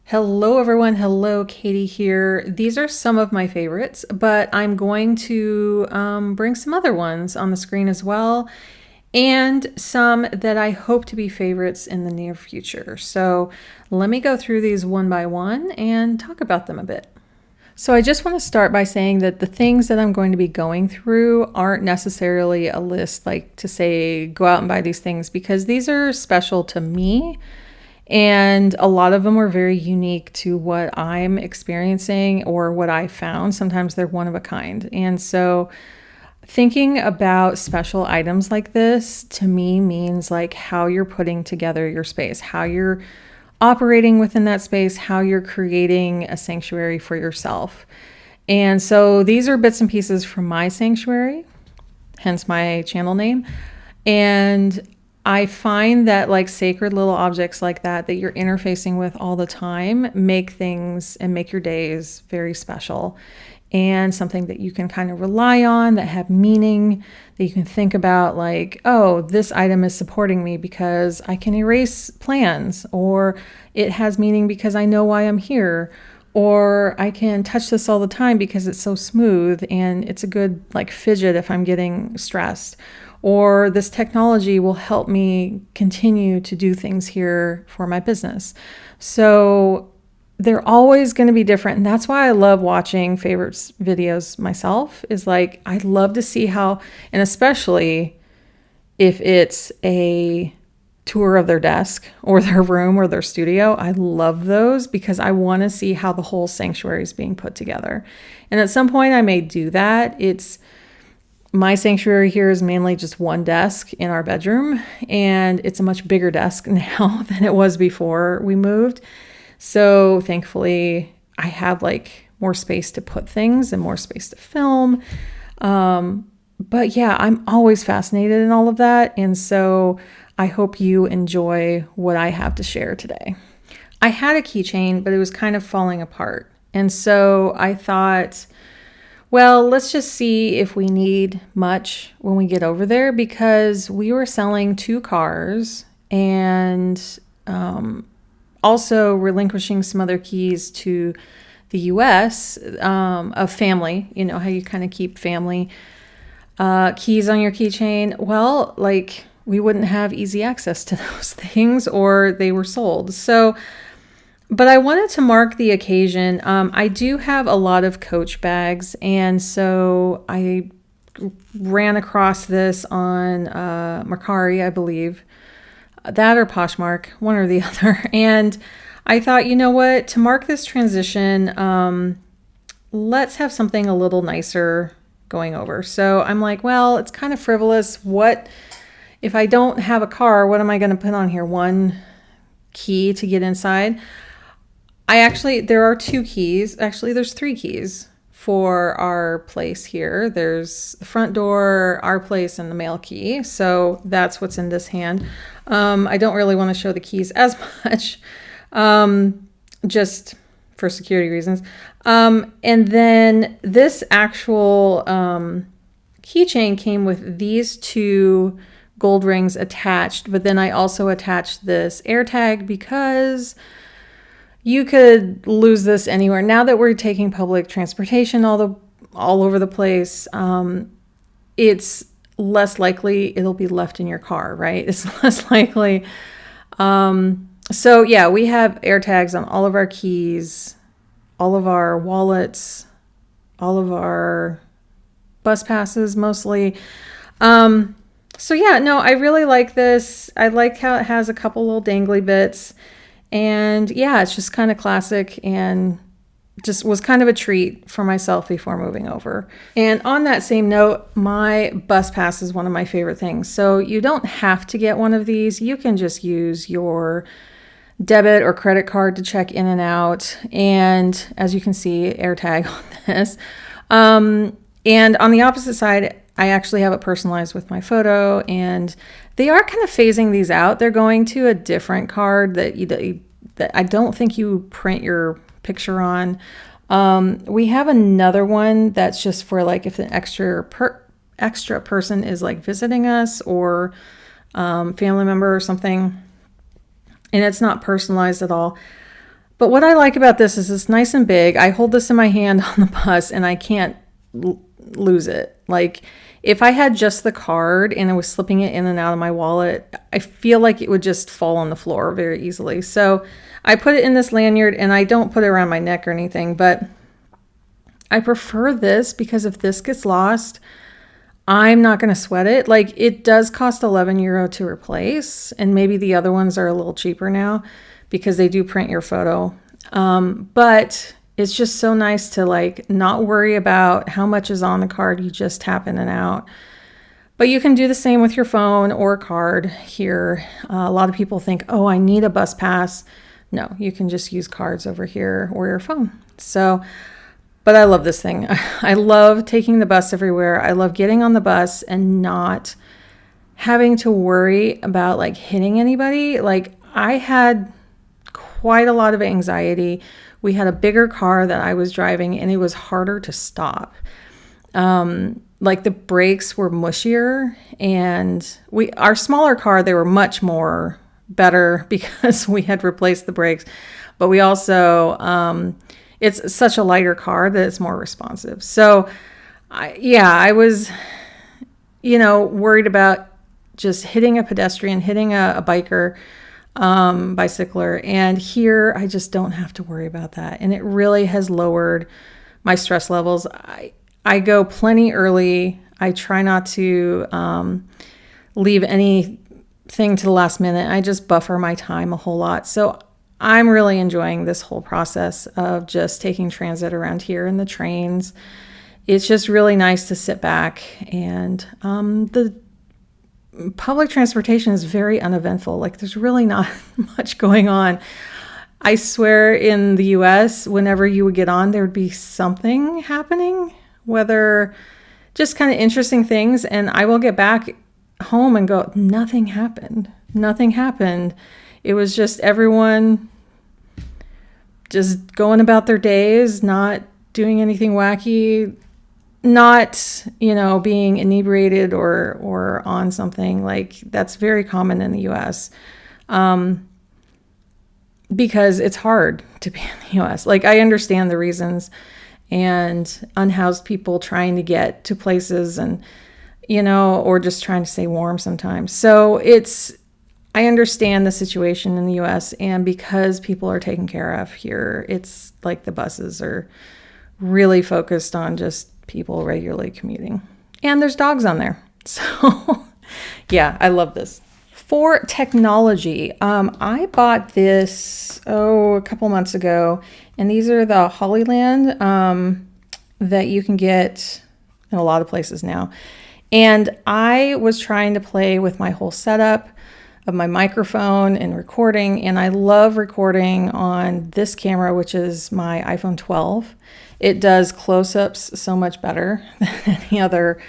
Hello everyone, hello, Katie here. These are some of my favorites, but I'm going to bring some other ones on the screen as well, and some that I hope to be favorites in the near future. So let me go through these one by one and talk about them a bit. So I just want to start by saying that the things that I'm going to be going through aren't necessarily a list like to say go out and buy these things, because these are special to me. And a lot of them are very unique to what I'm experiencing or what I found. Sometimes they're one of a kind. And so thinking about special items like this to me means like how you're putting together your space, how you're operating within that space, how you're creating a sanctuary for yourself. And so these are bits and pieces from my sanctuary, hence my channel name. And I find that like sacred little objects like that you're interfacing with all the time make things and make your days very special, and something that you can kind of rely on, that have meaning, that you can think about like, oh, this item is supporting me because I can erase plans, or it has meaning because I know why I'm here, or I can touch this all the time because it's so smooth and it's a good like fidget if I'm getting stressed. Or this technology will help me continue to do things here for my business. So they're always going to be different. And that's why I love watching favorites videos myself, is like, I love to see how, and especially if it's a tour of their desk or their room or their studio, I love those because I want to see how the whole sanctuary is being put together. And at some point I may do that. My sanctuary here is mainly just one desk in our bedroom, and it's a much bigger desk now than it was before we moved. So thankfully I have like more space to put things and more space to film. But yeah, I'm always fascinated in all of that. And so I hope you enjoy what I have to share today. I had a keychain, but it was kind of falling apart. And so I thought, well, let's just see if we need much when we get over there, because we were selling 2 cars and also relinquishing some other keys to the US of family. You know how you kind of keep family keys on your keychain? Well, like we wouldn't have easy access to those things, or they were sold. But I wanted to mark the occasion. I do have a lot of Coach bags, and so I ran across this on Mercari, I believe. That or Poshmark, one or the other. And I thought, you know what, to mark this transition, let's have something a little nicer going over. So I'm like, well, it's kind of frivolous. What if I don't have a car? What am I going to put on here? One key to get inside? There are 2 keys. Actually, there's 3 keys for our place here. There's the front door, our place, and the mail key. So that's what's in this hand. I don't really want to show the keys as much, just for security reasons. And then this actual keychain came with these 2 gold rings attached, but then I also attached this AirTag because you could lose this anywhere. Now that we're taking public transportation all over the place, it's less likely it'll be left in your car, right? It's less likely. So yeah, we have AirTags on all of our keys, all of our wallets, all of our bus passes mostly. So yeah, no, I really like this. I like how it has a couple little dangly bits. And yeah, it's just kind of classic and just was kind of a treat for myself before moving over. And on that same note, my bus pass is one of my favorite things. So you don't have to get one of these. You can just use your debit or credit card to check in and out. And as you can see, AirTag on this. And on the opposite side, I actually have it personalized with my photo, and they are kind of phasing these out. They're going to a different card that I don't think you print your picture on. We have another one that's just for like if an extra person is like visiting us, or family member or something, and it's not personalized at all. But what I like about this is it's nice and big. I hold this in my hand on the bus and I can't lose it. Like if I had just the card and I was slipping it in and out of my wallet, I feel like it would just fall on the floor very easily. So I put it in this lanyard, and I don't put it around my neck or anything, but I prefer this because if this gets lost, I'm not going to sweat it. Like it does cost €11 to replace, and maybe the other ones are a little cheaper now because they do print your photo. But it's just so nice to like not worry about how much is on the card. You just tap in and out. But you can do the same with your phone or card here. A lot of people think, oh, I need a bus pass. No, you can just use cards over here or your phone. So, but I love this thing. I love taking the bus everywhere. I love getting on the bus and not having to worry about like hitting anybody. Like I had quite a lot of anxiety. We had a bigger car that I was driving and it was harder to stop. Like the brakes were mushier, and our smaller car, they were much more better because we had replaced the brakes, but we also, it's such a lighter car that it's more responsive. So I was, worried about just hitting a pedestrian, hitting a biker, bicycler. And here I just don't have to worry about that. And it really has lowered my stress levels. I go plenty early. I try not to, leave anything to the last minute. I just buffer my time a whole lot. So I'm really enjoying this whole process of just taking transit around here in the trains. It's just really nice to sit back, and the public transportation is very uneventful. Like there's really not much going on. I swear in the US, whenever you would get on, there would be something happening, whether just kind of interesting things. And I will get back home and go, nothing happened. Nothing happened. It was just everyone just going about their days, not doing anything wacky, not, being inebriated or on something. Like that's very common in the US. Because it's hard to be in the US. Like I understand the reasons, and unhoused people trying to get to places and, or just trying to stay warm sometimes. So I understand the situation in the US, and because people are taken care of here, it's like the buses are really focused on just people regularly commuting. And there's dogs on there. So yeah, I love this. For technology, I bought this, a couple months ago, and these are the Hollyland that you can get in a lot of places now. And I was trying to play with my whole setup of my microphone and recording, and I love recording on this camera, which is my iPhone 12. It does close-ups so much better than any other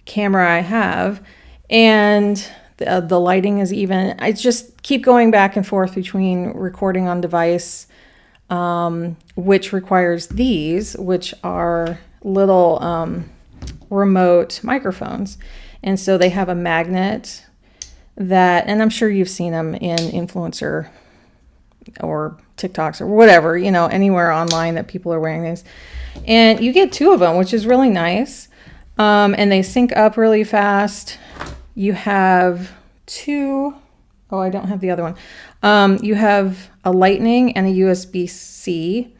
camera I have, and the lighting is even. I just keep going back and forth between recording on device, which requires these, which are little remote microphones. And so they have a magnet that, and I'm sure you've seen them in influencer or TikToks or whatever, anywhere online that people are wearing these. And you get two of them, which is really nice. And they sync up really fast. You have two, I don't have the other one. You have a Lightning and a USB-C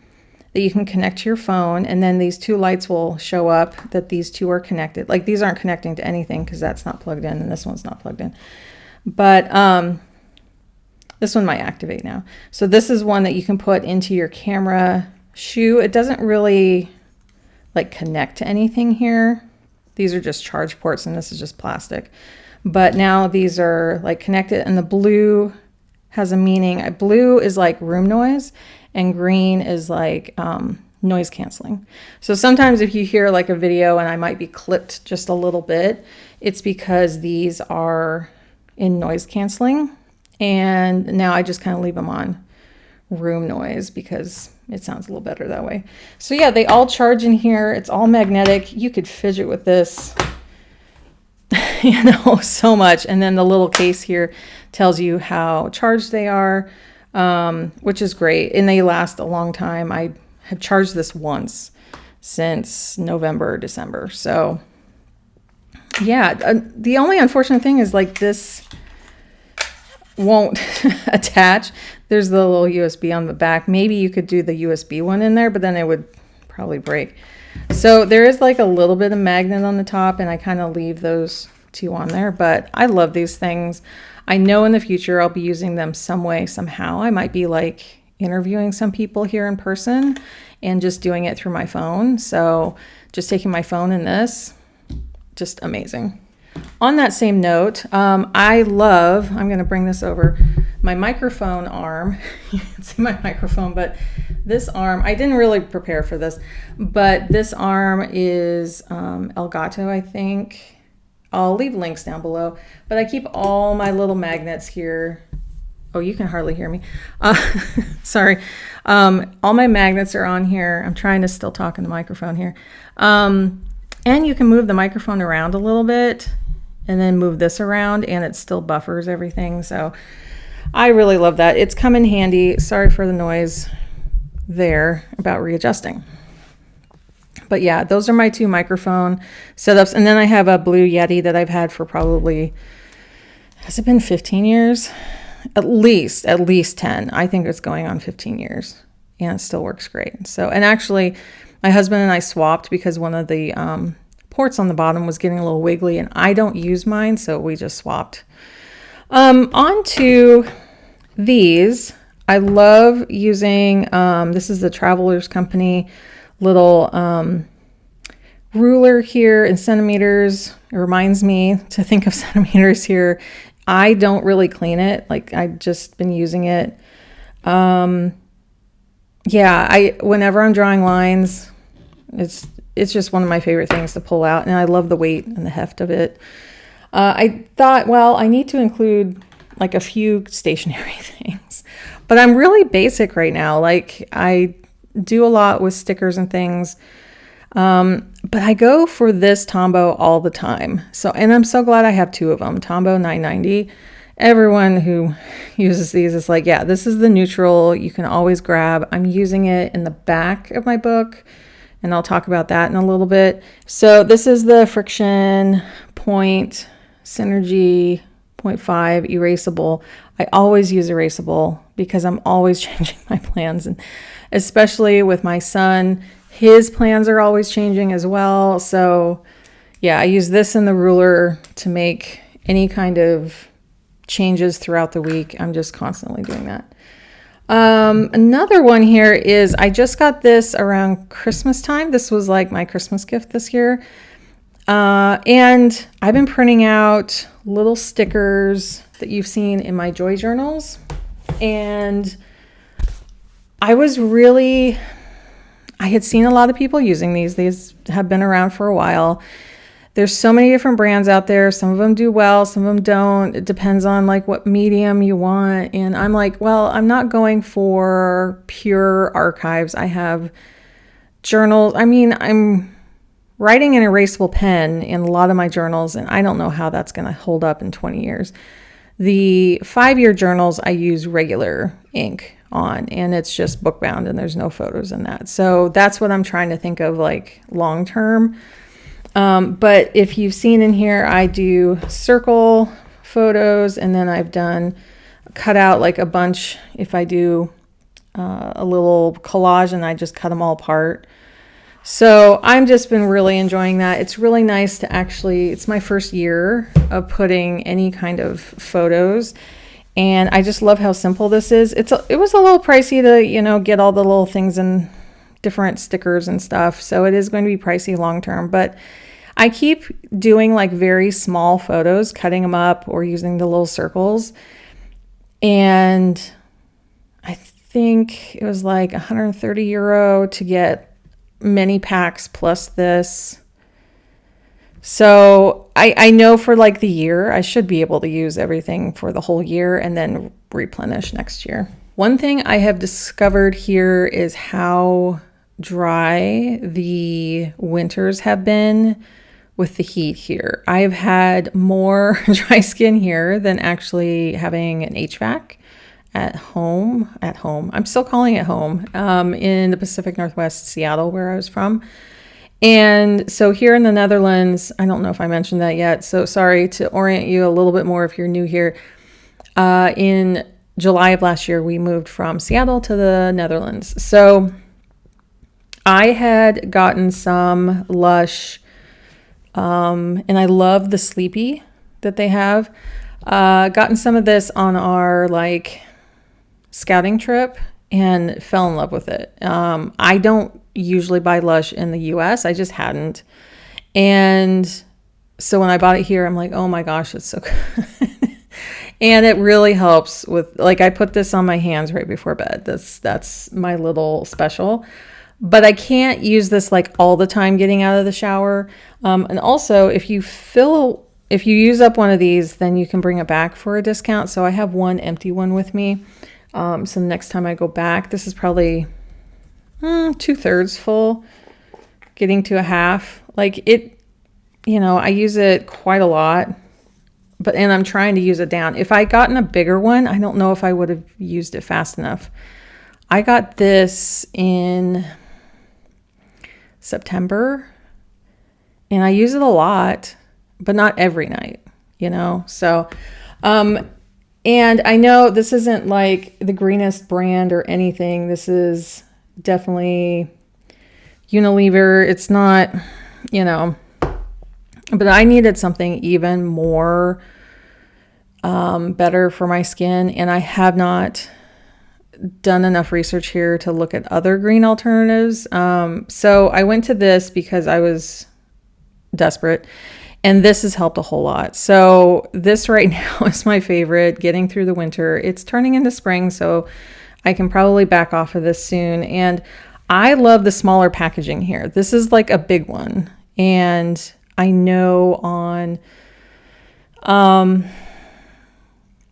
that you can connect to your phone, and then these two lights will show up that these two are connected. Like these aren't connecting to anything because that's not plugged in, and this one's not plugged in. But this one might activate now. So this is one that you can put into your camera shoe. It doesn't really like connect to anything here. These are just charge ports, and this is just plastic. But now these are like connected, and the blue has a meaning. Blue is like room noise, and green is like noise canceling. So sometimes if you hear like a video and I might be clipped just a little bit, it's because these are in noise canceling. And now I just kind of leave them on room noise because it sounds a little better that way. So yeah, they all charge in here. It's all magnetic. You could fidget with this, so much. And then the little case here tells you how charged they are. which is great. And they last a long time. I have charged this once since November or December. So yeah, the only unfortunate thing is like this won't attach. There's the little USB on the back. Maybe you could do the USB one in there, but then it would probably break. So there is like a little bit of magnet on the top, and I kind of leave those two on there, but I love these things. I know in the future I'll be using them some way, somehow. I might be like interviewing some people here in person and just doing it through my phone. So just taking my phone in this, just amazing. On that same note, I'm going to bring this over, my microphone arm. You can see my microphone, but this arm, I didn't really prepare for this, but this arm is Elgato, I think. I'll leave links down below, but I keep all my little magnets here. Oh, you can hardly hear me. Sorry. All my magnets are on here. I'm trying to still talk in the microphone here. And you can move the microphone around a little bit and then move this around, and it still buffers everything. So I really love that. It's come in handy. Sorry for the noise there about readjusting. But yeah, those are my two microphone setups. And then I have a blue Yeti that I've had for probably, has it been 15 years? At least 10. I think it's going on 15 years, and it still works great. So, and actually my husband and I swapped because one of the ports on the bottom was getting a little wiggly, and I don't use mine, so we just swapped. On to these. I love using, this is the Travelers Company little ruler here in centimeters. It reminds me to think of centimeters here. I don't really clean it. Like, I've just been using it. Yeah, whenever I'm drawing lines, it's just one of my favorite things to pull out, and I love the weight and the heft of it. I thought, well, I need to include like a few stationery things, but I'm really basic right now. Like, I do a lot with stickers and things, but I go for this Tombow all the time. So, and I'm so glad I have two of them, Tombow 990. Everyone who uses these is like, yeah, this is the neutral. You can always grab. I'm using it in the back of my book, and I'll talk about that in a little bit. So this is the Frixion Point Synergy 0.5 erasable. I always use erasable because I'm always changing my plans, and especially with my son, his plans are always changing as well. So yeah, I use this in the ruler to make any kind of changes throughout the week. I'm just constantly doing that. Another one here is, I just got this around Christmas time. This was like my Christmas gift this year. And I've been printing out little stickers that you've seen in my joy journals. And I had seen a lot of people using these. These have been around for a while. There's so many different brands out there. Some of them do well, some of them don't. It depends on like what medium you want. And I'm like, well, I'm not going for pure archives. I have journals. I mean, I'm writing an erasable pen in a lot of my journals, and I don't know how that's going to hold up in 20 years. The 5-year journals, I use regular ink on, and it's just book bound, and there's no photos in that. So that's what I'm trying to think of, like long term. But if you've seen in here, I do circle photos, and then I've done cut out like a bunch. If I do a little collage, and I just cut them all apart. So I've just been really enjoying that. It's really nice to actually, it's my first year of putting any kind of photos, and I just love how simple this is. It was a little pricey to, get all the little things and different stickers and stuff. So it is going to be pricey long term, but I keep doing like very small photos, cutting them up or using the little circles. And I think it was like €130 to get many packs plus this. So I know for like the year, I should be able to use everything for the whole year and then replenish next year. One thing I have discovered here is how dry the winters have been with the heat here. I've had more dry skin here than actually having an HVAC at home. I'm still calling it home, in the Pacific Northwest, Seattle, where I was from. And so here in the Netherlands, I don't know if I mentioned that yet, so sorry, to orient you a little bit more if you're new here. In July of last year, we moved from Seattle to the Netherlands. So I had gotten some Lush, and I love the Sleepy that they have. Gotten some of this on our like scouting trip and fell in love with it. I don't usually buy Lush in the US. I just hadn't. And so when I bought it here, I'm like, oh my gosh, it's so good. And it really helps with, like, I put this on my hands right before bed. That's my little special. But I can't use this like all the time getting out of the shower. And also if you use up one of these, then you can bring it back for a discount. So I have one empty one with me. So next time I go back, this is probably 2/3 full, getting to a half. Like it, I use it quite a lot, and I'm trying to use it down. If I gotten a bigger one, I don't know if I would have used it fast enough. I got this in September and I use it a lot, but not every night, So, and I know this isn't like the greenest brand or anything. This is definitely Unilever. It's not, but I needed something even more better for my skin. And I have not done enough research here to look at other green alternatives. So I went to this because I was desperate. And this has helped a whole lot. So this right now is my favorite, getting through the winter. It's turning into spring, so I can probably back off of this soon. And I love the smaller packaging here. This is like a big one. And I know on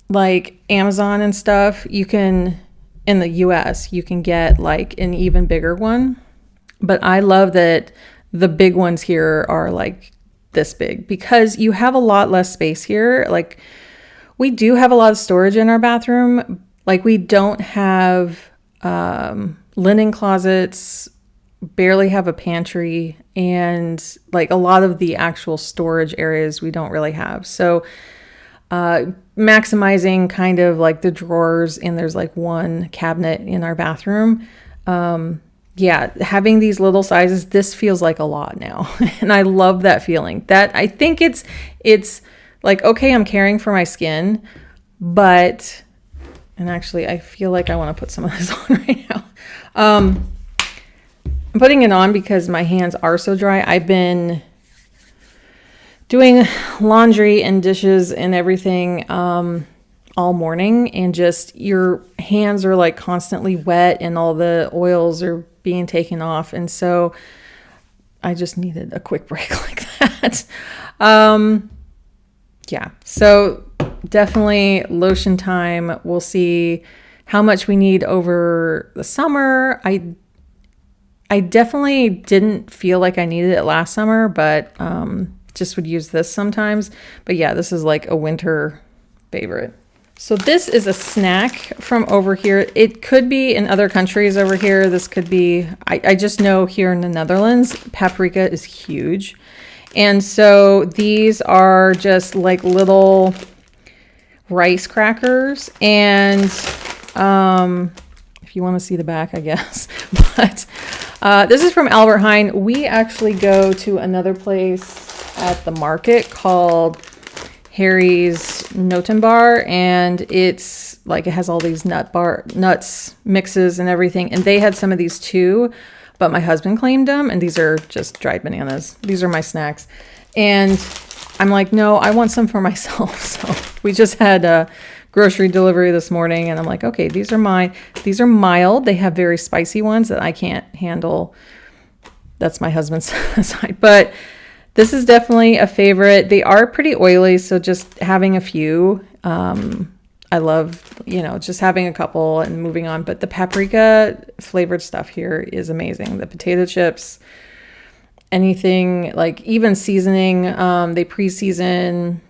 like Amazon and stuff, you can, in the US, you can get like an even bigger one. But I love that the big ones here are like this big because you have a lot less space here. Like we do have a lot of storage in our bathroom. Like we don't have linen closets, barely have a pantry, and like a lot of the actual storage areas we don't really have. So maximizing kind of like the drawers, and there's like one cabinet in our bathroom. Yeah, having these little sizes, this feels like a lot now. And I love that feeling. That I think it's like, okay, I'm caring for my skin, but, and actually I feel like I want to put some of this on right now. I'm putting it on because my hands are so dry. I've been doing laundry and dishes and everything all morning, and just your hands are like constantly wet and all the oils are being taken off. And so I just needed a quick break like that. Yeah, so definitely lotion time. We'll see how much we need over the summer. I definitely didn't feel like I needed it last summer, but just would use this sometimes. But yeah, this is like a winter favorite. So this is a snack from over here. It could be in other countries over here. This could be, I just know here in the Netherlands, paprika is huge. And so these are just like little rice crackers. And if you want to see the back, I guess. But this is from Albert Heijn. We actually go to another place at the market called Harry's Notenbar, and it's like it has all these nuts mixes and everything, and they had some of these too, but my husband claimed them, and these are just dried bananas. These are my snacks, and I'm like, no, I want some for myself. So we just had a grocery delivery this morning, and I'm like, okay, these are mild. They have very spicy ones that I can't handle. That's my husband's side, but this is definitely a favorite. They are pretty oily, so just having a few, I love, just having a couple and moving on. But the paprika flavored stuff here is amazing. The potato chips, anything, like even seasoning, they pre-season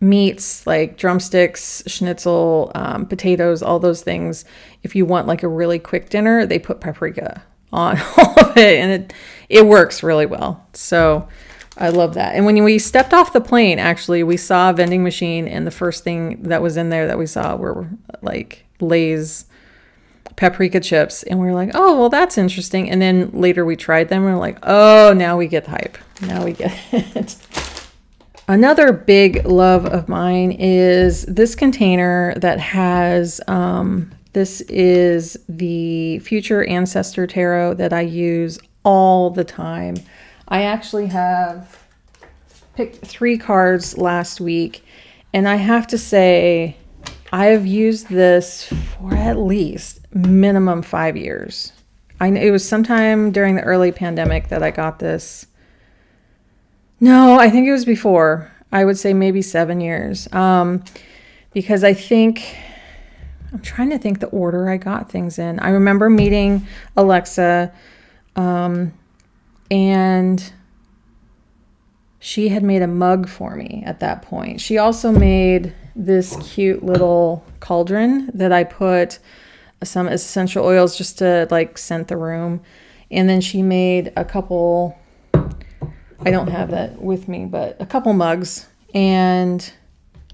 meats like drumsticks, schnitzel, potatoes, all those things. If you want like a really quick dinner, they put paprika on all of it, and it works really well. So I love that. And when we stepped off the plane, actually, we saw a vending machine, and the first thing that was in there that we saw were like Lay's paprika chips, and we were like, oh, well, that's interesting. And then later we tried them, and we're like, oh, now we get the hype. Now we get it. Another big love of mine is this container that has, this is the Future Ancestor Tarot that I use all the time. I actually have picked 3 cards last week, and I have to say, I have used this for at least minimum 5 years. It was sometime during the early pandemic that I got this. No, I think it was before. I would say maybe 7 years. Because I'm trying to think the order I got things in. I remember meeting Alexa, and she had made a mug for me at that point. She also made this cute little cauldron that I put some essential oils just to like scent the room. And then she made a couple, I don't have that with me, but a couple mugs. And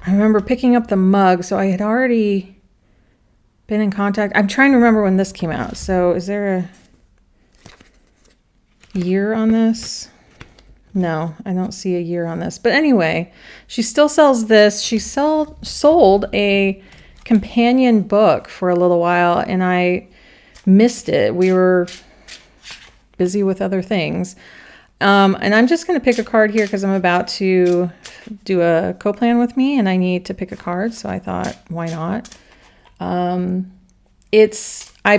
I remember picking up the mug. So I had already been in contact. I'm trying to remember when this came out. So is there a year on this? No, I don't see a year on this. But anyway, she still sells this. She sold a companion book for a little while, and I missed it. We were busy with other things. And I'm just going to pick a card here because I'm about to do a co-plan with me, and I need to pick a card. So I thought, why not? I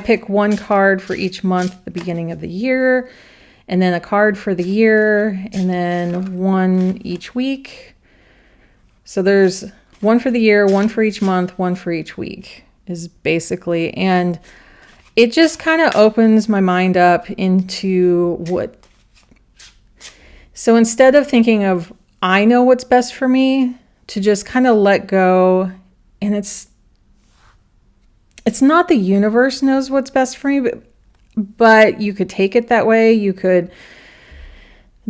pick one card for each month at the beginning of the year, and then a card for the year, and then one each week. So there's one for the year, one for each month, one for each week is basically, and it just kind of opens my mind up into what. So instead of thinking of, I know what's best for me, to just kind of let go, and it's not the universe knows what's best for me, but you could take it that way. You could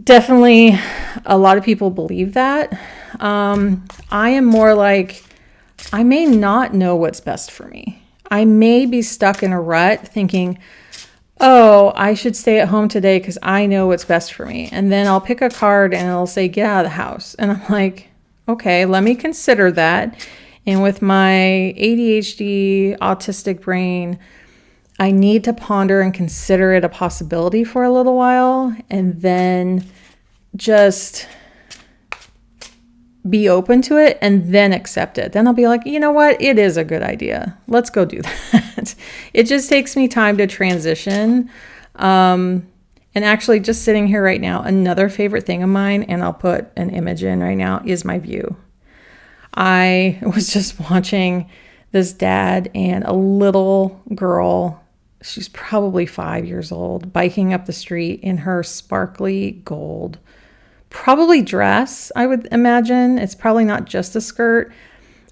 definitely, a lot of people believe that. I am more like, I may not know what's best for me. I may be stuck in a rut thinking, oh, I should stay at home today because I know what's best for me. And then I'll pick a card and it'll say, get out of the house. And I'm like, okay, let me consider that. And with my ADHD, autistic brain, I need to ponder and consider it a possibility for a little while, and then just be open to it and then accept it. Then I'll be like, you know what? It is a good idea. Let's go do that. It just takes me time to transition. And actually just sitting here right now, another favorite thing of mine, and I'll put an image in right now, is my view. I was just watching this dad and a little girl, she's probably 5 years old, biking up the street in her sparkly gold, probably dress, I would imagine. It's probably not just a skirt,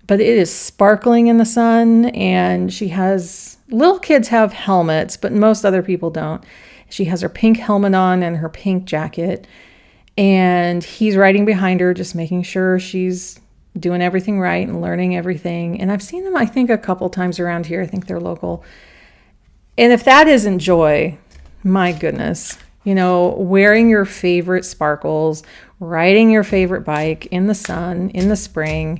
but it is sparkling in the sun. And she has, little kids have helmets, but most other people don't. She has her pink helmet on and her pink jacket. And he's riding behind her, just making sure she's doing everything right and learning everything. And I've seen them, I think, a couple times around here. I think they're local. And if that isn't joy, my goodness, you know, wearing your favorite sparkles, riding your favorite bike in the sun, in the spring,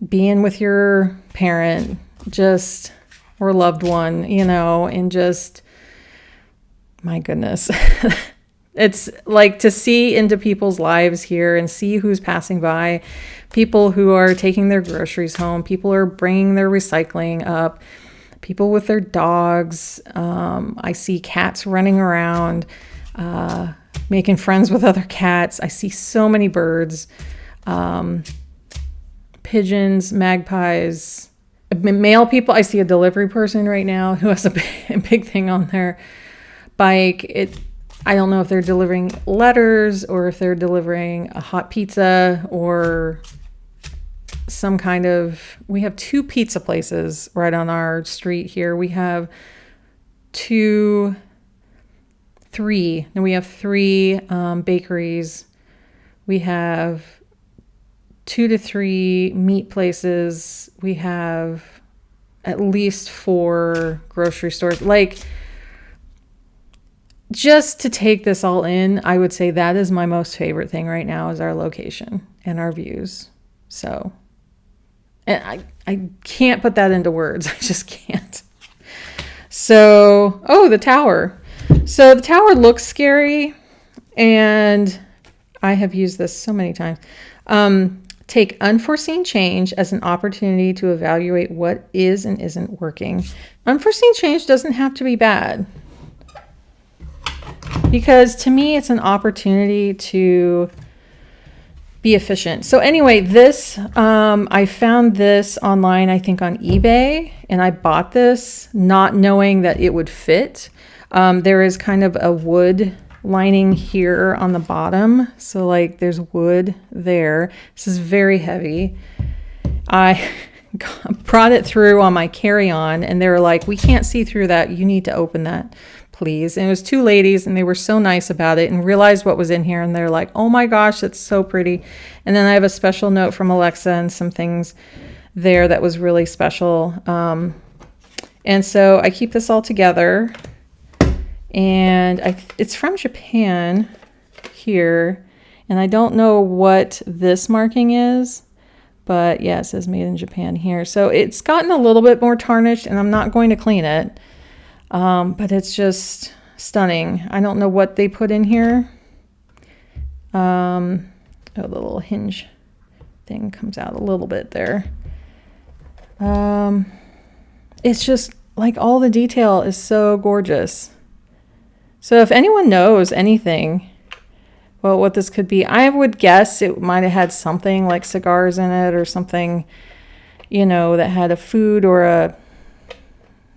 being with your parent, just, or loved one, you know, and just, my goodness. It's like to see into people's lives here and see who's passing by, people who are taking their groceries home, people who are bringing their recycling up, people with their dogs. I see cats running around, making friends with other cats. I see so many birds, pigeons, magpies, male people. I see a delivery person right now who has a big thing on their bike. I don't know if they're delivering letters or if they're delivering a hot pizza or some kind of, we have 2 pizza places right on our street here. We have 3 bakeries. We have 2 to 3 meat places. We have at least 4 grocery stores. Like, just to take this all in, I would say that is my most favorite thing right now is our location and our views. So, and I can't put that into words. I just can't. So, oh, the tower. So the tower looks scary, and I have used this so many times. Take unforeseen change as an opportunity to evaluate what is and isn't working. Unforeseen change doesn't have to be bad, because to me, it's an opportunity to be efficient. So anyway, this, I found this online, I think on eBay, and I bought this not knowing that it would fit. There is kind of a wood lining here on the bottom. So like there's wood there. This is very heavy. I brought it through on my carry-on, and they were like, we can't see through that. You need to open that, please. And it was 2 ladies, and they were so nice about it and realized what was in here. And they're like, oh my gosh, that's so pretty. And then I have a special note from Alexa and some things there that was really special. And so I keep this all together. And it's from Japan here, and I don't know what this marking is, but yeah, it says made in Japan here. So it's gotten a little bit more tarnished, and I'm not going to clean it, but it's just stunning. I don't know what they put in here. Oh, the little hinge thing comes out a little bit there. It's just like all the detail is so gorgeous. So if anyone knows anything about what this could be, I would guess it might have had something like cigars in it or something, you know, that had a food or a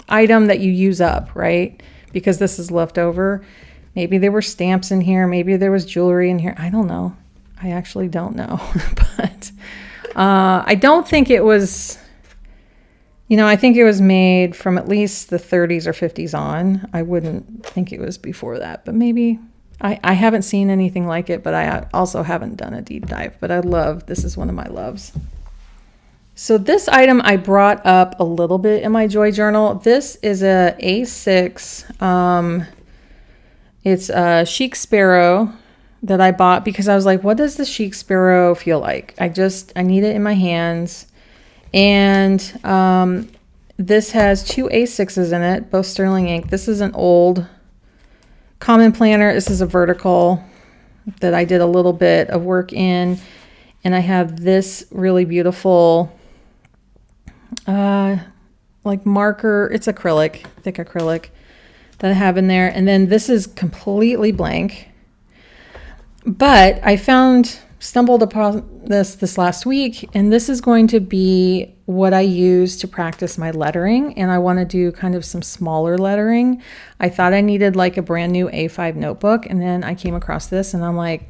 item that you use up, right? Because this is left over. Maybe there were stamps in here. Maybe there was jewelry in here. I don't know. I actually don't know. But I don't think it was... You know, I think it was made from at least the 30s or 50s on. I wouldn't think it was before that, but maybe. I haven't seen anything like it, but I also haven't done a deep dive. But this is one of my loves. So this item I brought up a little bit in my Joy Journal. This is a A6. It's a Chic Sparrow that I bought because I was like, what does the Chic Sparrow feel like? I need it in my hands. And this has 2 A6s in it, both sterling ink. This is an old common planner. This is a vertical that I did a little bit of work in. And I have this really beautiful like marker. It's acrylic, thick acrylic that I have in there. And then this is completely blank. But I stumbled upon this last week, and this is going to be what I use to practice my lettering, and I want to do kind of some smaller lettering. I thought I needed like a brand new A5 notebook, and then I came across this, and I'm like,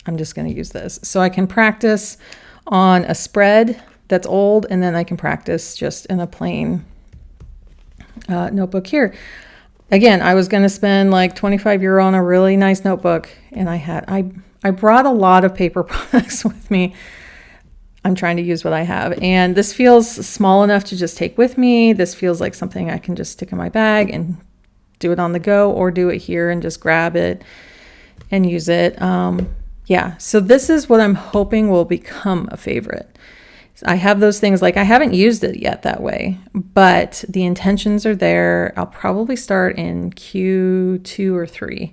I'm just going to use this. So I can practice on a spread that's old, and then I can practice just in a plain notebook here. Again, I was going to spend like 25 euro on a really nice notebook, and I brought a lot of paper products with me. I'm trying to use what I have. And this feels small enough to just take with me. This feels like something I can just stick in my bag and do it on the go, or do it here and just grab it and use it. Yeah, so this is what I'm hoping will become a favorite. I have those things, like I haven't used it yet that way, but the intentions are there. I'll probably start in Q2 or 3.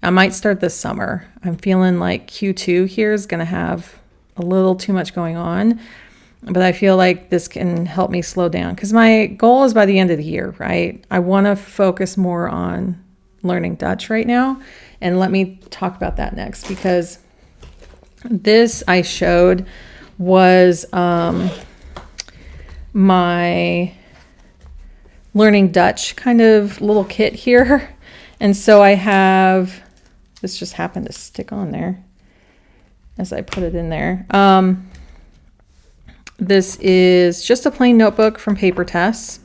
I might start this summer. I'm feeling like Q2 here is going to have a little too much going on, but I feel like this can help me slow down because my goal is by the end of the year, right? I want to focus more on learning Dutch right now. And let me talk about that next, because this I showed was my learning Dutch kind of little kit here. And so I have... This just happened to stick on there as I put it in there. This is just a plain notebook from Paper Tess,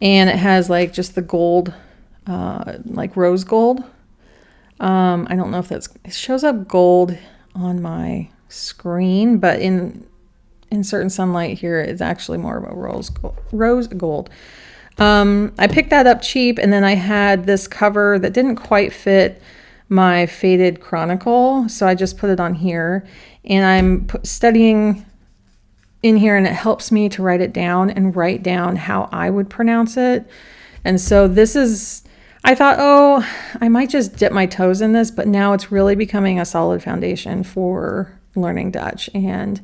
and it has like just the gold, like rose gold. I don't know if it shows up gold on my screen, but in certain sunlight here, it's actually more of a rose gold. I picked that up cheap, and then I had this cover that didn't quite fit my faded Chronicle, so I just put it on here, and I'm studying in here, and it helps me to write it down and write down how I would pronounce it. And so this is, I thought, oh, I might just dip my toes in this, but now it's really becoming a solid foundation for learning Dutch and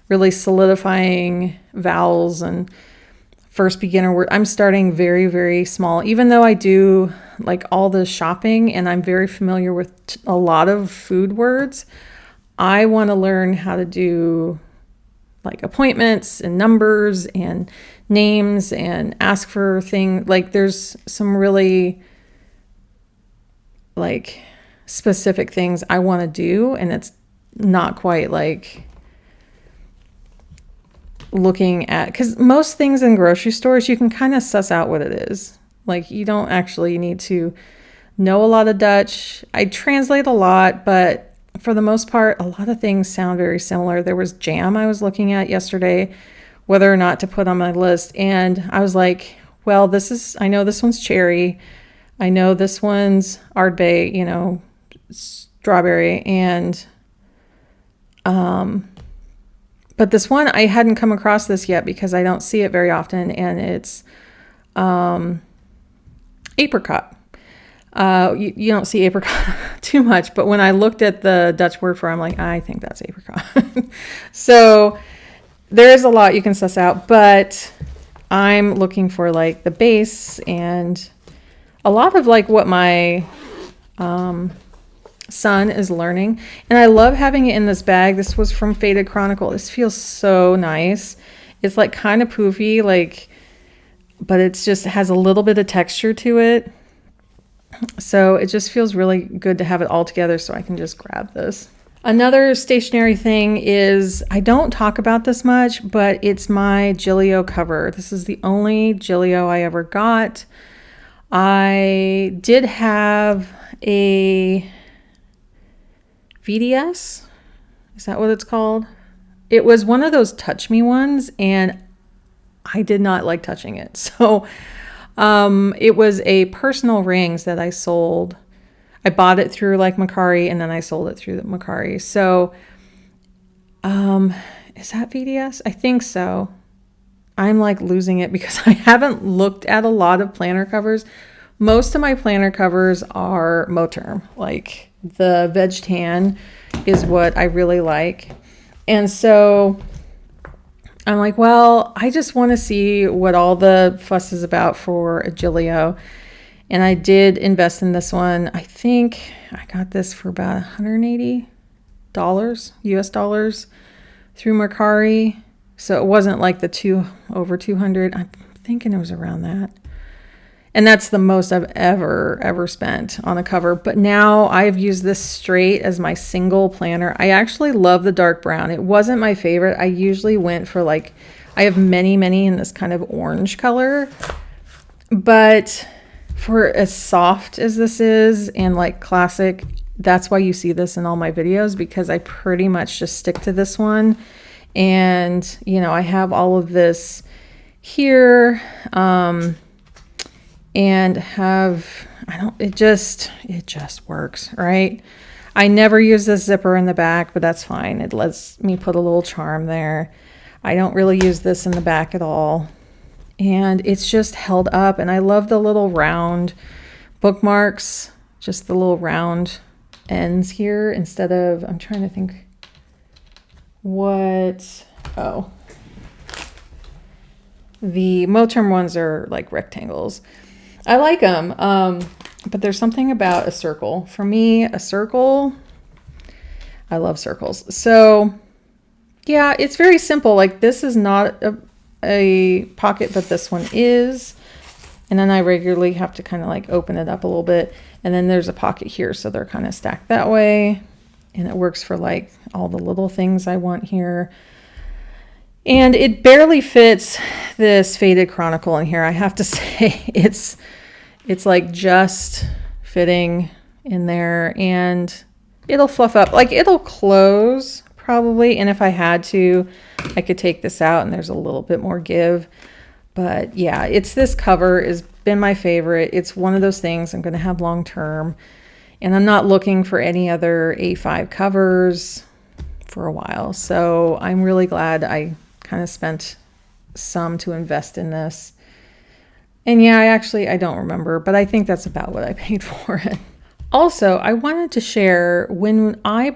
really solidifying vowels and first beginner word. I'm starting very, very small, even though I do like all the shopping and I'm very familiar with a lot of food words. I want to learn how to do like appointments and numbers and names and ask for things. Like there's some really like specific things I want to do, and it's not quite like looking at, because most things in grocery stores you can kind of suss out what it is. Like you don't actually need to know a lot of Dutch. I translate a lot, but for the most part, a lot of things sound very similar. There was jam I was looking at yesterday, whether or not to put on my list. And I was like, well, I know this one's cherry. I know this one's aardbei, you know, strawberry. And, but this one, I hadn't come across this yet because I don't see it very often. And it's, apricot. You don't see apricot too much, but when I looked at the Dutch word for it, I'm like, I think that's apricot. So there is a lot you can suss out, but I'm looking for like the base and a lot of like what my son is learning. And I love having it in this bag. This was from Faded Chronicle. This feels so nice. It's like kind of poofy, like, but it's just, it has a little bit of texture to it. So it just feels really good to have it all together so I can just grab this. Another stationery thing is, I don't talk about this much, but it's my Gillio cover. This is the only Gillio I ever got. I did have a VDS. Is that what it's called? It was one of those touch me ones, and I did not like touching it. So it was a personal rings that I sold. I bought it through like Macari, and then I sold it through the Macari. So is that VDS? I think so. I'm like losing it because I haven't looked at a lot of planner covers. Most of my planner covers are Moterm. Like the veg tan is what I really like. And so I'm like, well, I just want to see what all the fuss is about for a Gillio. And I did invest in this one. I think I got this for about $180 US dollars through Mercari. So it wasn't like the over 200. I'm thinking it was around that. And that's the most I've ever spent on a cover. But now I've used this straight as my single planner. I actually love the dark brown. It wasn't my favorite. I usually went for like, I have many in this kind of orange color. But for as soft as this is and like classic, that's why you see this in all my videos, because I pretty much just stick to this one. And, you know, I have all of this here. And it just works, right? I never use this zipper in the back, but that's fine. It lets me put a little charm there. I don't really use this in the back at all. And it's just held up. And I love the little round bookmarks, just the little round ends here instead of, I'm trying to think the Moterm ones are like rectangles. I like them, but there's something about a circle. For me, a circle, I love circles. So yeah, it's very simple. Like this is not a pocket, but this one is. And then I regularly have to kind of like open it up a little bit. And then there's a pocket here, so they're kind of stacked that way. And it works for like all the little things I want here. And it barely fits this faded Chronicle in here. I have to say it's like just fitting in there, and it'll fluff up. Like it'll close probably. And if I had to, I could take this out and there's a little bit more give. But yeah, this cover has been my favorite. It's one of those things I'm going to have long term. And I'm not looking for any other A5 covers for a while. So I'm really glad I kind of spent some to invest in this. And yeah, I don't remember, but I think that's about what I paid for it. Also, I wanted to share when I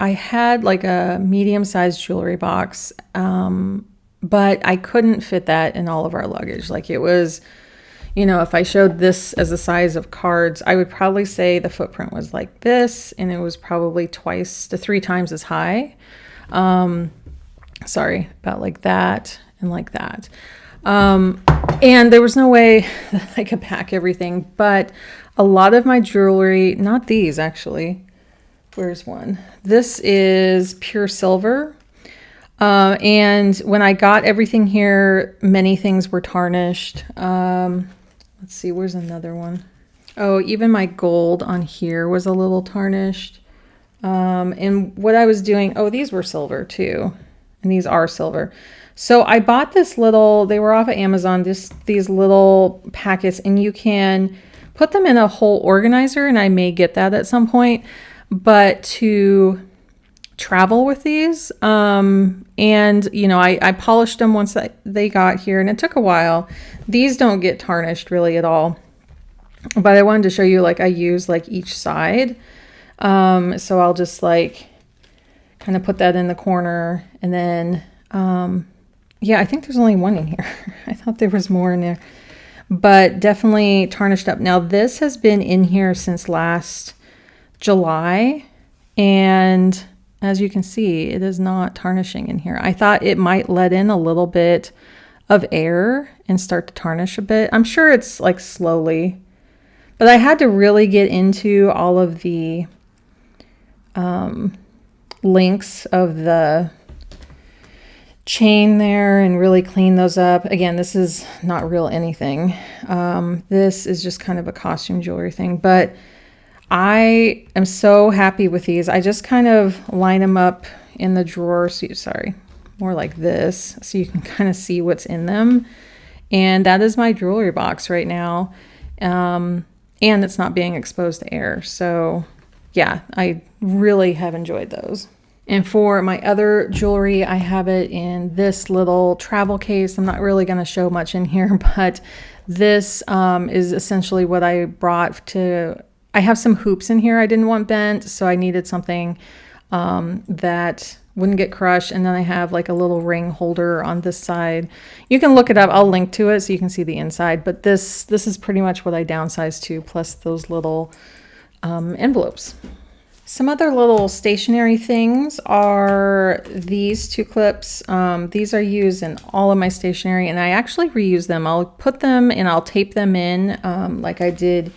had like a medium-sized jewelry box, but I couldn't fit that in all of our luggage. Like it was, if I showed this as the size of cards, I would probably say the footprint was like this, and it was probably 2 to 3 times as high. Sorry, about like that and like that. And there was no way that I could pack everything, but a lot of my jewelry, not these actually. Where's one? This is pure silver. And when I got everything here, many things were tarnished. Let's see, where's another one? Oh, even my gold on here was a little tarnished. And what I was doing, these were silver too. And these are silver. So I bought they were off of Amazon, these little packets, and you can put them in a whole organizer, and I may get that at some point, but to travel with these, and I polished them once they got here, and it took a while. These don't get tarnished really at all, but I wanted to show you, like, I use like each side. So I'll just like kind of put that in the corner, and then, yeah, I think there's only one in here. I thought there was more in there, but definitely tarnished up. Now this has been in here since last July, and as you can see, it is not tarnishing in here. I thought it might let in a little bit of air and start to tarnish a bit. I'm sure it's like slowly, but I had to really get into all of the links of the chain there and really clean those up. Again, this is not real anything. This is just kind of a costume jewelry thing, but I am so happy with these. I just kind of line them up in the drawer. More like this, so you can kind of see what's in them. And that is my jewelry box right now. And it's not being exposed to air. So yeah, I really have enjoyed those. And for my other jewelry, I have it in this little travel case. I'm not really going to show much in here, but this is essentially what I brought to... I have some hoops in here I didn't want bent, so I needed something that wouldn't get crushed. And then I have like a little ring holder on this side. You can look it up. I'll link to it so you can see the inside. But this is pretty much what I downsized to, plus those little envelopes. Some other little stationery things are these 2 clips. These are used in all of my stationery, and I actually reuse them. I'll put them and I'll tape them in like I did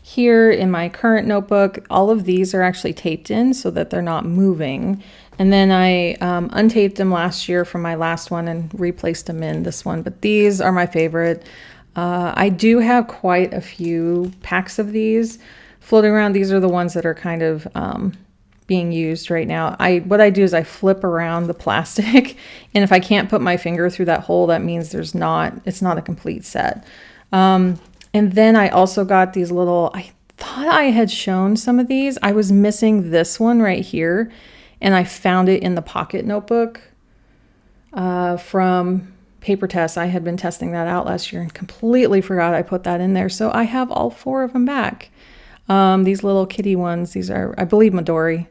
here in my current notebook. All of these are actually taped in so that they're not moving. And then I untaped them last year from my last one and replaced them in this one. But these are my favorite. I do have quite a few packs of these floating around. These are the ones that are kind of being used right now. What I do is I flip around the plastic, and if I can't put my finger through that hole, that means it's not a complete set. And then I also got these little, I thought I had shown some of these. I was missing this one right here, and I found it in the pocket notebook from Paper Test. I had been testing that out last year and completely forgot I put that in there. So I have all 4 of them back. These little kitty ones, these are, I believe, Midori,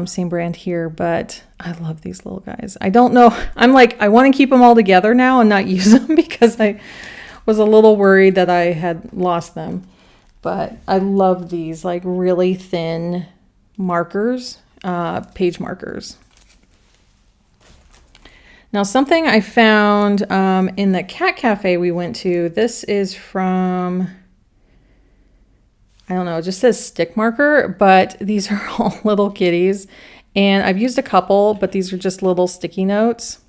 same brand here, but I love these little guys. I don't know. I'm like, I want to keep them all together now and not use them because I was a little worried that I had lost them. But I love these like really thin markers, page markers. Now, something I found in the cat cafe we went to, this is from... I don't know, it just says stick marker, but these are all little kitties. And I've used a couple, but these are just little sticky notes.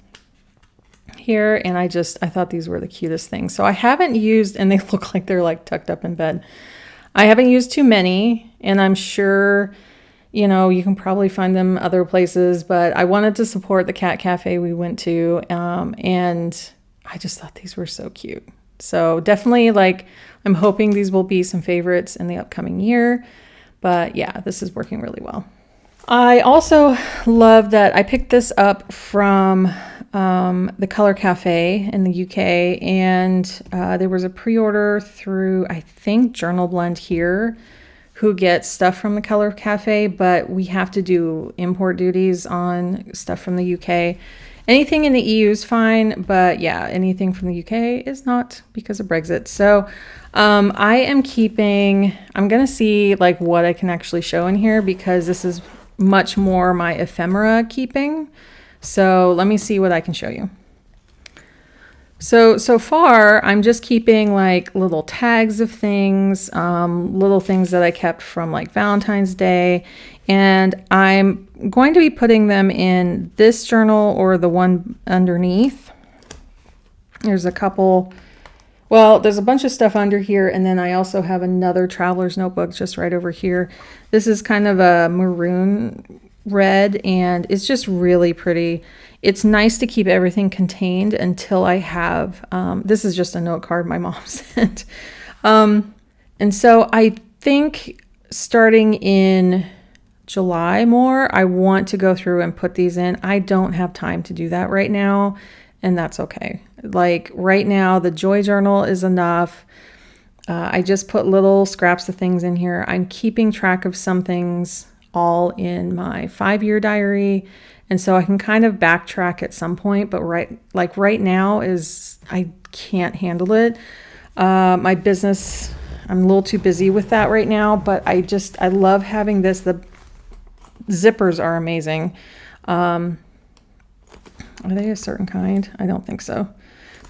here, and I thought these were the cutest things. So I haven't used, and they look like they're like tucked up in bed. I haven't used too many, and I'm sure, you know, you can probably find them other places, but I wanted to support the cat cafe we went to, and I just thought these were so cute. So definitely, like, I'm hoping these will be some favorites in the upcoming year, but yeah, this is working really well. I also love that I picked this up from the Color Cafe in the UK, and there was a pre-order through, I think, Journal Blend here, who gets stuff from the Color Cafe, but we have to do import duties on stuff from the UK. Anything in the EU is fine, but yeah, anything from the UK is not because of Brexit. So I am keeping, I'm going to see like what I can actually show in here, because this is much more my ephemera keeping. So let me see what I can show you. So far, I'm just keeping like little tags of things, little things that I kept from like Valentine's Day. And I'm going to be putting them in this journal or the one underneath. There's a couple, well, there's a bunch of stuff under here. And then I also have another traveler's notebook just right over here. This is kind of a maroon red, and it's just really pretty. It's nice to keep everything contained until I have, this is just a note card my mom sent. And so I think starting in July more, I want to go through and put these in. I don't have time to do that right now, and that's okay. Like right now, the Joy Journal is enough. I just put little scraps of things in here. I'm keeping track of some things all in my 5-year diary. And so I can kind of backtrack at some point, but right now is, I can't handle it. My business, I'm a little too busy with that right now, but I love having this. The zippers are amazing. Are they a certain kind? I don't think so,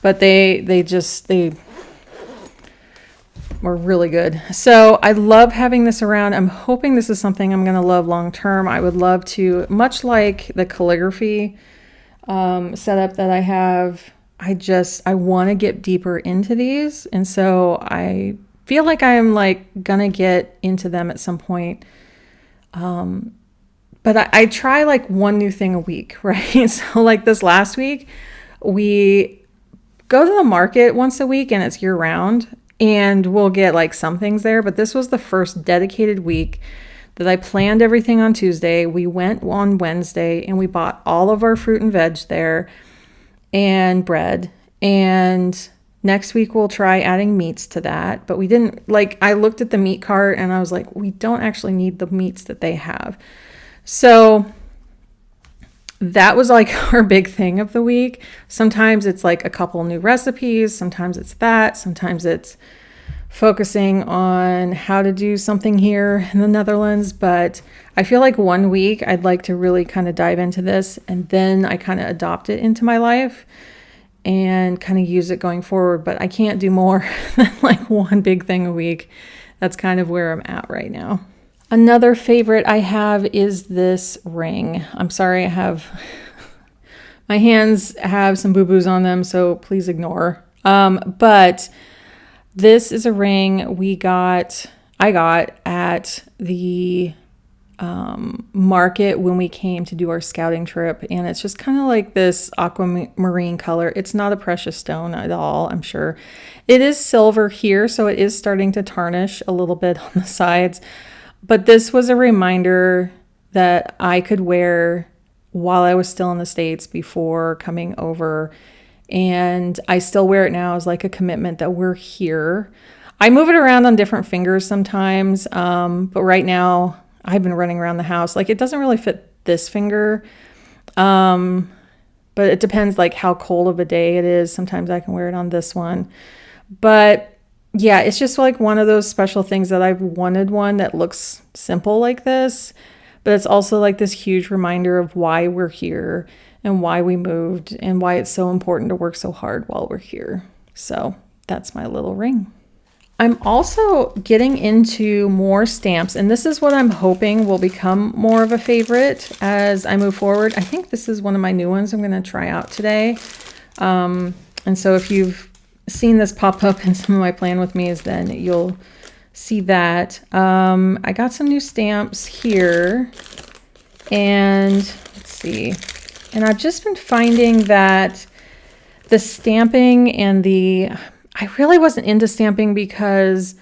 but they were really good. So I love having this around. I'm hoping this is something I'm going to love long term. I would love to, much like the calligraphy setup that I have, I want to get deeper into these. And so I feel like I'm like going to get into them at some point. But I try like one new thing a week, right? So like this last week, we go to the market once a week, and it's year round. And we'll get like some things there, but this was the first dedicated week that I planned everything on Tuesday. We went on Wednesday and we bought all of our fruit and veg there and bread. And next week we'll try adding meats to that. But we didn't, like, I looked at the meat cart and I was like, we don't actually need the meats that they have. So that was like our big thing of the week. Sometimes it's like a couple new recipes. Sometimes it's that. Sometimes it's focusing on how to do something here in the Netherlands. But I feel like one week I'd like to really kind of dive into this, and then I kind of adopt it into my life and kind of use it going forward. But I can't do more than like one big thing a week. That's kind of where I'm at right now. Another favorite I have is this ring. I'm sorry, my hands have some boo-boos on them, so please ignore. But this is a ring I got at the market when we came to do our scouting trip, and it's just kind of like this aquamarine color. It's not a precious stone at all, I'm sure. It is silver here, so it is starting to tarnish a little bit on the sides. But this was a reminder that I could wear while I was still in the States before coming over. And I still wear it now as like a commitment that we're here. I move it around on different fingers sometimes. But right now I've been running around the house. Like, it doesn't really fit this finger. But it depends like how cold of a day it is. Sometimes I can wear it on this one. But yeah, it's just like one of those special things that I've wanted, one that looks simple like this, but it's also like this huge reminder of why we're here and why we moved and why it's so important to work so hard while we're here. So that's my little ring. I'm also getting into more stamps, and this is what I'm hoping will become more of a favorite as I move forward. I think this is one of my new ones I'm going to try out today. And so if you've seen this pop up in some of my plan with me's, then you'll see that. I got some new stamps here, and let's see. And I've just been finding that the stamping and I really wasn't into stamping because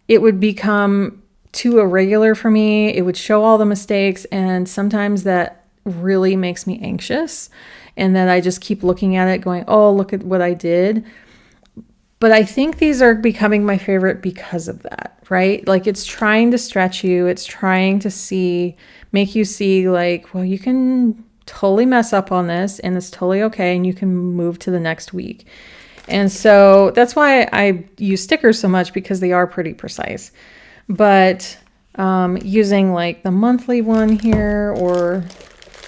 it would become too irregular for me. It would show all the mistakes, and sometimes that really makes me anxious, and that I just keep looking at it going, oh, look at what I did. But I think these are becoming my favorite because of that, right? Like, it's trying to stretch you. It's trying to make you see like, well, you can totally mess up on this and it's totally okay, and you can move to the next week. And so that's why I use stickers so much, because they are pretty precise. But using like the monthly one here, or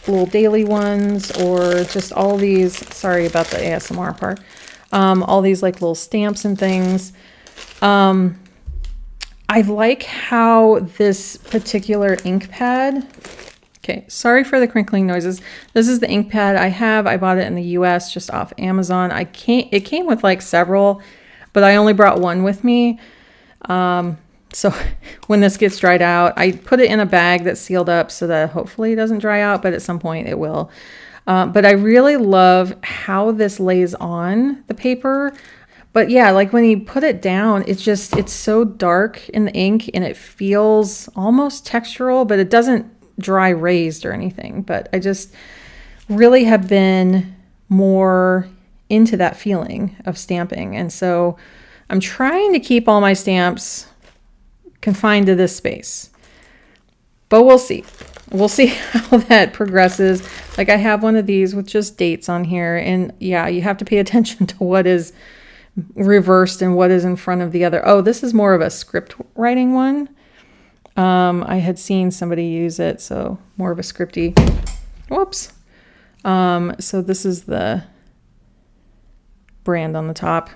little daily ones, or just all these, sorry about the ASMR part, all these like little stamps and things. I like how this particular ink pad, okay, sorry for the crinkling noises. This is the ink pad I bought it in the US just off Amazon. It came with like several, but I only brought one with me. So when this gets dried out, I put it in a bag that's sealed up so that hopefully it doesn't dry out, but at some point it will. But I really love how this lays on the paper. But yeah, like when you put it down, it's so dark in the ink, and it feels almost textural, but it doesn't dry raised or anything. But I just really have been more into that feeling of stamping. And so I'm trying to keep all my stamps confined to this space, but we'll see. We'll see how that progresses. Like, I have one of these with just dates on here, and yeah, you have to pay attention to what is reversed and what is in front of the other. Oh, this is more of a script writing one. I had seen somebody use it, so more of a scripty. Whoops. So this is the brand on the top.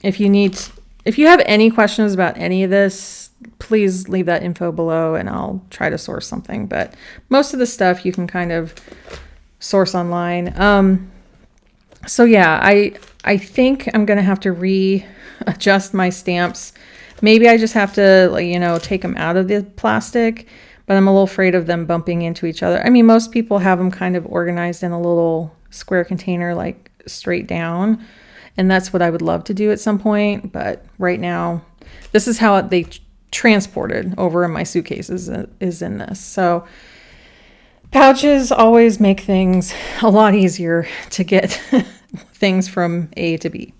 If you have any questions about any of this, please leave that info below and I'll try to source something. But most of the stuff you can kind of source online. So yeah, I think I'm going to have to readjust my stamps. Maybe I just have to, like, you know, take them out of the plastic, but I'm a little afraid of them bumping into each other. I mean, most people have them kind of organized in a little square container, like straight down. And that's what I would love to do at some point. But right now, this is how they transported over in my suitcases is in this. So pouches always make things a lot easier to get things from A to B.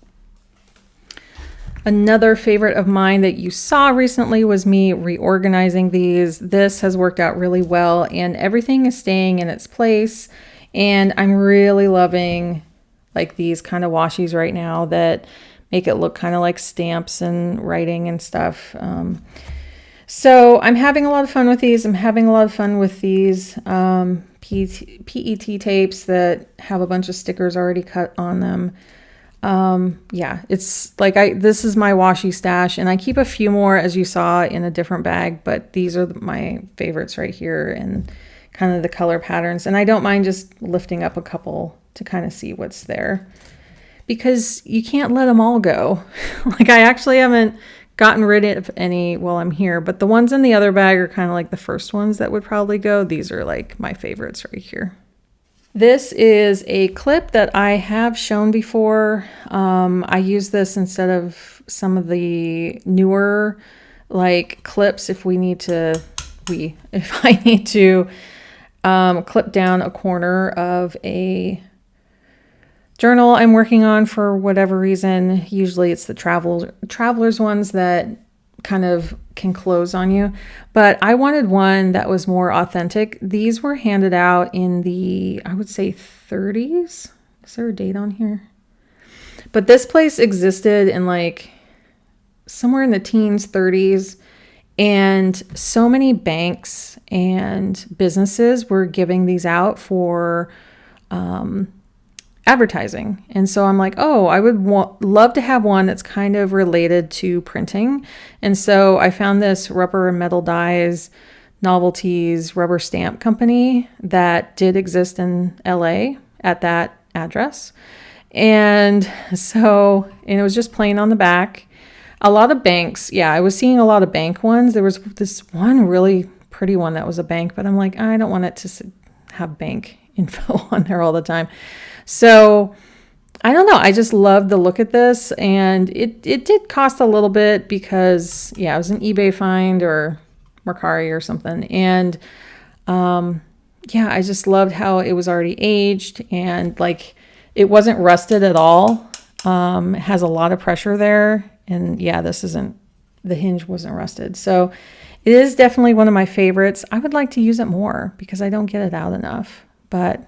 Another favorite of mine that you saw recently was me reorganizing these. This has worked out really well, and everything is staying in its place. And I'm really loving like these kind of washies right now that make it look kind of like stamps and writing and stuff. So I'm having a lot of fun with these. I'm having a lot of fun with these PET tapes that have a bunch of stickers already cut on them. Yeah, it's like this is my washi stash, and I keep a few more, as you saw, in a different bag, but these are my favorites right here, and kind of the color patterns. And I don't mind just lifting up a couple to kind of see what's there, because you can't let them all go. Like, I actually haven't gotten rid of any while I'm here, but the ones in the other bag are kind of like the first ones that would probably go. These are like my favorites right here. This is a clip that I have shown before. I use this instead of some of the newer like clips if I need to clip down a corner of a journal I'm working on for whatever reason. Usually it's the traveler's ones that kind of can close on you, but I wanted one that was more authentic. These were handed out in the, I would say 30s. Is there a date on here? But this place existed in like somewhere in the teens, 30s, and so many banks and businesses were giving these out for advertising. And so I'm like, oh, I would love to have one that's kind of related to printing. And so I found this rubber and metal dyes novelties rubber stamp company that did exist in LA at that address. And so, and it was just plain on the back. A lot of banks. Yeah, I was seeing a lot of bank ones. There was this one really pretty one that was a bank, but I'm like, I don't want it to have bank info on there all the time. So I don't know. I just loved the look at this, and it did cost a little bit because, yeah, it was an eBay find or Mercari or something. And yeah, I just loved how it was already aged, and like it wasn't rusted at all. It has a lot of pressure there, and yeah, the hinge wasn't rusted. So it is definitely one of my favorites. I would like to use it more because I don't get it out enough, but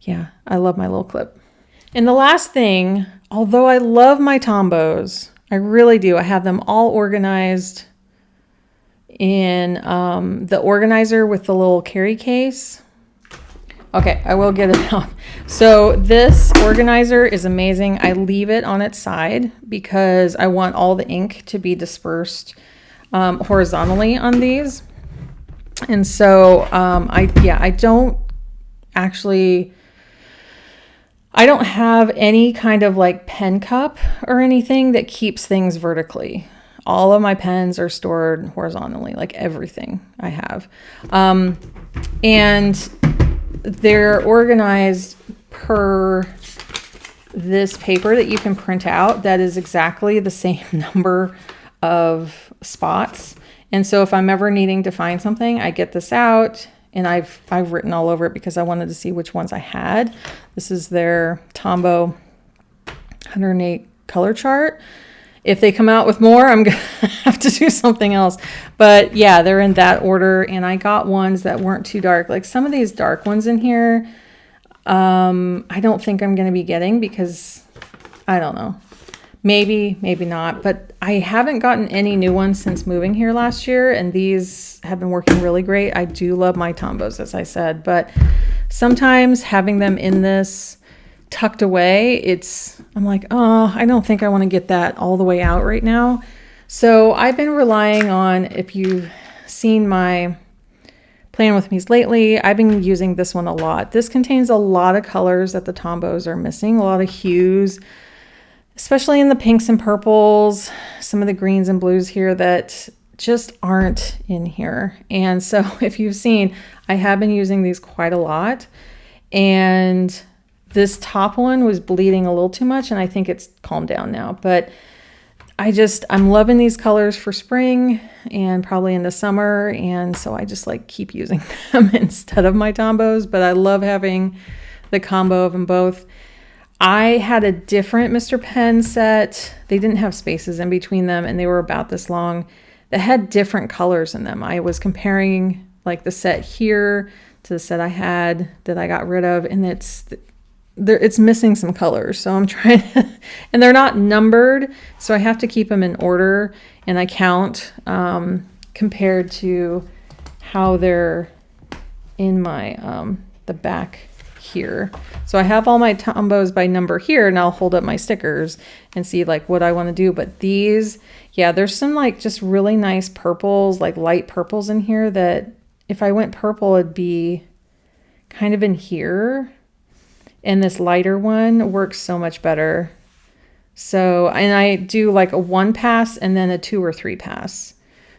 yeah, I love my little clip. And the last thing, although I love my Tombows, I really do. I have them all organized in the organizer with the little carry case. Okay, I will get it out. So this organizer is amazing. I leave it on its side because I want all the ink to be dispersed horizontally on these. And so I don't have any kind of like pen cup or anything that keeps things vertically. All of my pens are stored horizontally, like everything I have. And they're organized per this paper that you can print out that is exactly the same number of spots. And so if I'm ever needing to find something, I get this out, and I've written all over it because I wanted to see which ones I had. This is their Tombow 108 color chart. If they come out with more, I'm gonna have to do something else. But yeah, they're in that order, and I got ones that weren't too dark. Like some of these dark ones in here, I don't think I'm gonna be getting because I don't know. Maybe, maybe not. But I haven't gotten any new ones since moving here last year, and these have been working really great. I do love my Tombows, as I said, but sometimes having them in this tucked away, I'm like, oh, I don't think I want to get that all the way out right now. So I've been relying on, if you've seen my Plan With Me's lately, I've been using this one a lot. This contains a lot of colors that the Tombows are missing, a lot of hues, especially in the pinks and purples, some of the greens and blues here that just aren't in here. And so if you've seen, I have been using these quite a lot, and this top one was bleeding a little too much, and I think it's calmed down now. But I'm loving these colors for spring and probably into summer, and so I just like keep using them instead of my Tombows. But I love having the combo of them both. I had a different Mr. Pen set. They didn't have spaces in between them, and they were about this long, that had different colors in them. I was comparing like the set here to the set I had that I got rid of, and it's missing some colors. So I'm trying to, and they're not numbered, so I have to keep them in order, and I count compared to how they're in my the back here. So I have all my Tombows by number here, and I'll hold up my stickers and see like what I want to do. But these, yeah, there's some like just really nice purples, like light purples in here that if I went purple, it'd be kind of in here. And this lighter one works so much better. So, and I do like a 1 pass and then a 2 or 3 pass.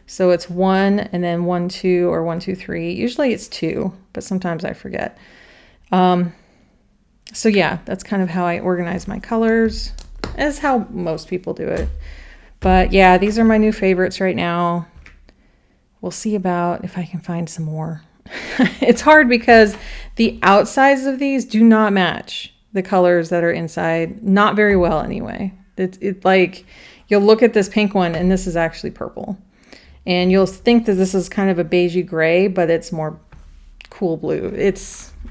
So it's 1 and then 1, 2, or 1, 2, 3. Usually it's 2, but sometimes I forget. So yeah, that's kind of how I organize my colors. That's how most people do it. But yeah, these are my new favorites right now. We'll see about if I can find some more. It's hard because the outsides of these do not match the colors that are inside. Not very well anyway. It's like, you'll look at this pink one and this is actually purple. And you'll think that this is kind of a beigey gray, but it's more cool blue.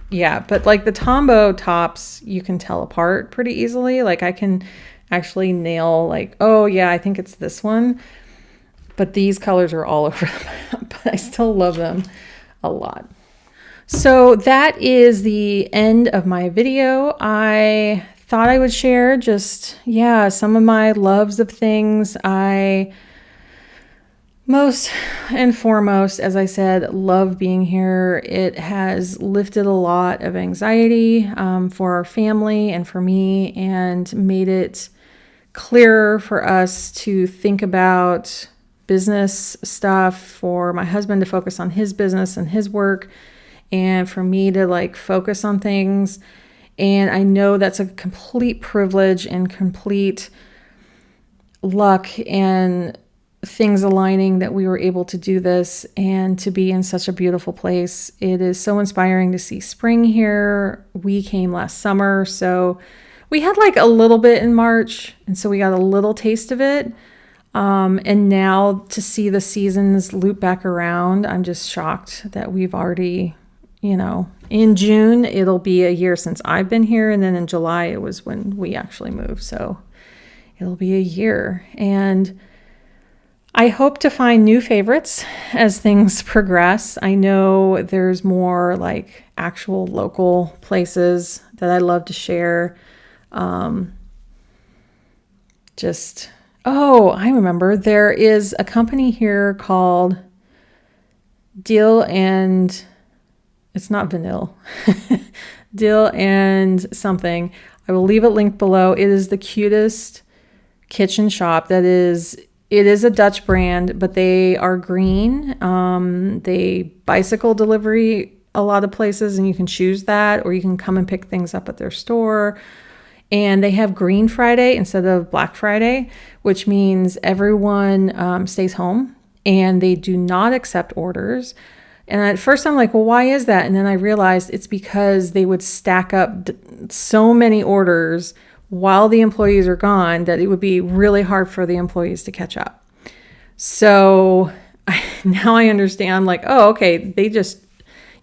Yeah, but like the Tombow tops, you can tell apart pretty easily. Like I can actually nail like, oh yeah, I think it's this one. But these colors are all over the map, but I still love them a lot. So that is the end of my video. I thought I would share just, yeah, some of my loves of things. I Most and foremost, as I said, love being here. It has lifted a lot of anxiety for our family and for me, and made it clearer for us to think about business stuff, for my husband to focus on his business and his work, and for me to like focus on things. And I know that's a complete privilege and complete luck and things aligning that we were able to do this and to be in such a beautiful place. It is so inspiring to see spring here. We came last summer, so we had like a little bit in March, and so we got a little taste of it. And now to see the seasons loop back around, I'm just shocked that we've already, in June, it'll be a year since I've been here. And then in July, it was when we actually moved. So it'll be a year. And I hope to find new favorites as things progress. I know there's more like actual local places that I love to share. I remember there is a company here called Dille and it's not Vanille. Dille and something. I will leave it linked below. It is the cutest kitchen shop it is a Dutch brand, but they are green. They bicycle delivery a lot of places, and you can choose that, or you can come and pick things up at their store. And they have Green Friday instead of Black Friday, which means everyone stays home and they do not accept orders. And at first I'm like, well, why is that? And then I realized it's because they would stack up so many orders while the employees are gone that it would be really hard for the employees to catch up. So now I understand. I'm like, oh, okay.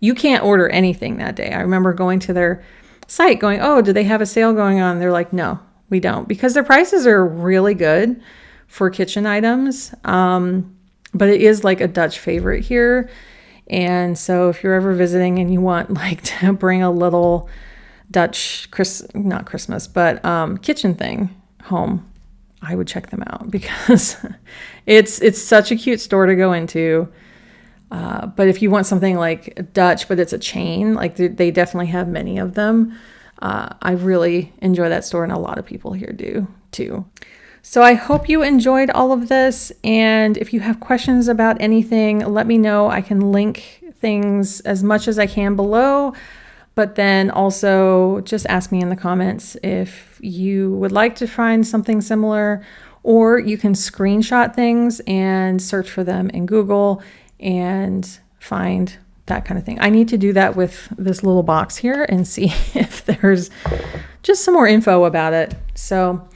You can't order anything that day. I remember going to their site going, oh, do they have a sale going on? They're like, no, we don't, because their prices are really good for kitchen items. But it is like a Dutch favorite here. And so if you're ever visiting and you want like to bring a little Dutch, not Christmas, but kitchen thing home, I would check them out, because it's such a cute store to go into. But if you want something like Dutch, but it's a chain, like they definitely have many of them. I really enjoy that store, and a lot of people here do too. So I hope you enjoyed all of this. And if you have questions about anything, let me know. I can link things as much as I can below, but then also just ask me in the comments if you would like to find something similar, or you can screenshot things and search for them in Google and find that kind of thing. I need to do that with this little box here and see if there's just some more info about it. So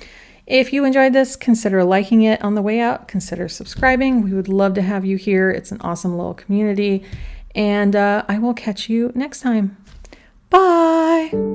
if you enjoyed this, consider liking it on the way out. Consider subscribing. We would love to have you here. It's an awesome little community. And I will catch you next time. Bye.